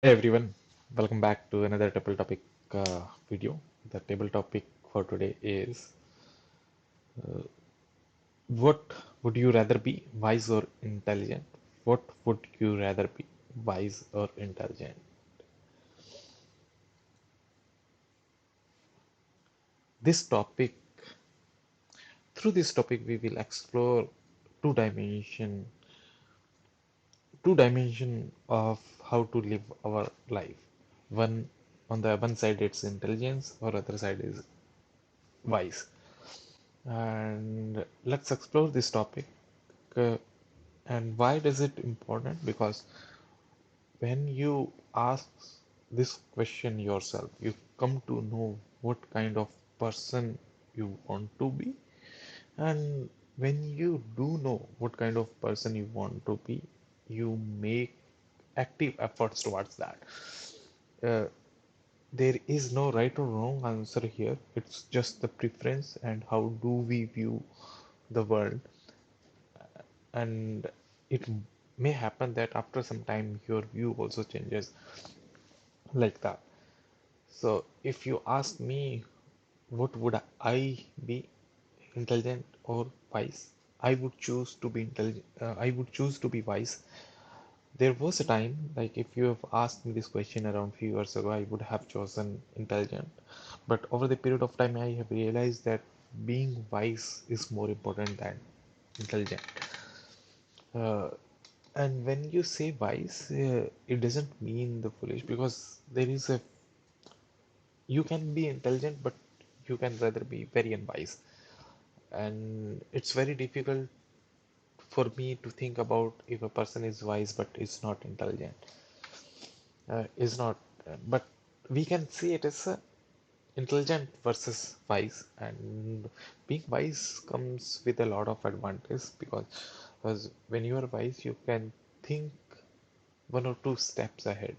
Hey everyone, welcome back to another table topic video. The table topic for today is what would you rather be, wise or intelligent? What would you rather be, wise or intelligent? This topic, through this topic, we will explore two dimension, two dimension of how to live our life. One on the one side it's intelligence, or other side is wise. And let's explore this topic. Uh, and why is it important? Because when you ask this question yourself, you come to know what kind of person you want to be. And when you do know what kind of person you want to be, you make active efforts towards that. Uh, there is no right or wrong answer here. It's just the preference and how do we view the world. And it may happen that after some time your view also changes like that. So if you ask me what would I be, intelligent or wise, I would choose to be intelligent. I would choose to be wise. There was a time, like if you have asked me this question around few years ago, I would have chosen intelligent. But over the period of time, I have realized that being wise is more important than intelligent. Uh, and when you say wise, it doesn't mean the foolish, because there is a, you can be intelligent, but you can rather be very unwise. And it's very difficult for me to think about if a person is wise but is not intelligent. Is not, but we can see it as a intelligent versus wise, and being wise comes with a lot of advantage because when you are wise, you can think one or two steps ahead,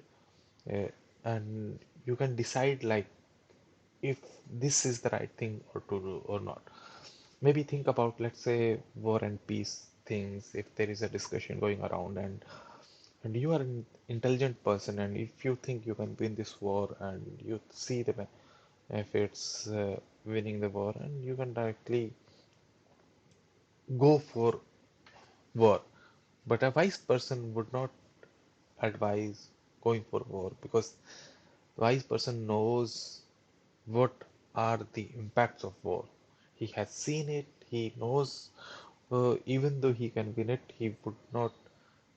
uh, and you can decide like if this is the right thing or to do or not. Maybe think about, let's say, war and peace things. If there is a discussion going around, and you are an intelligent person, and if you think you can win this war and you see the benefits, winning the war, and you can directly go for war. But a wise person would not advise going for war, because wise person knows what are the impacts of war. He has seen it, he knows, even though he can win it, he would not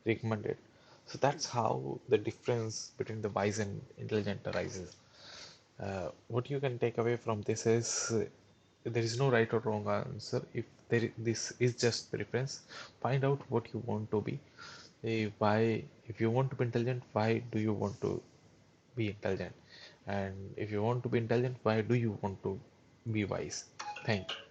recommend it. So that's how the difference between the wise and intelligent arises. What you can take away from this is, there is no right or wrong answer. If this is just preference, find out what you want to be. Why, if you want to be intelligent, why do you want to be intelligent? And if you want to be intelligent, why do you want to be wise? Thank you.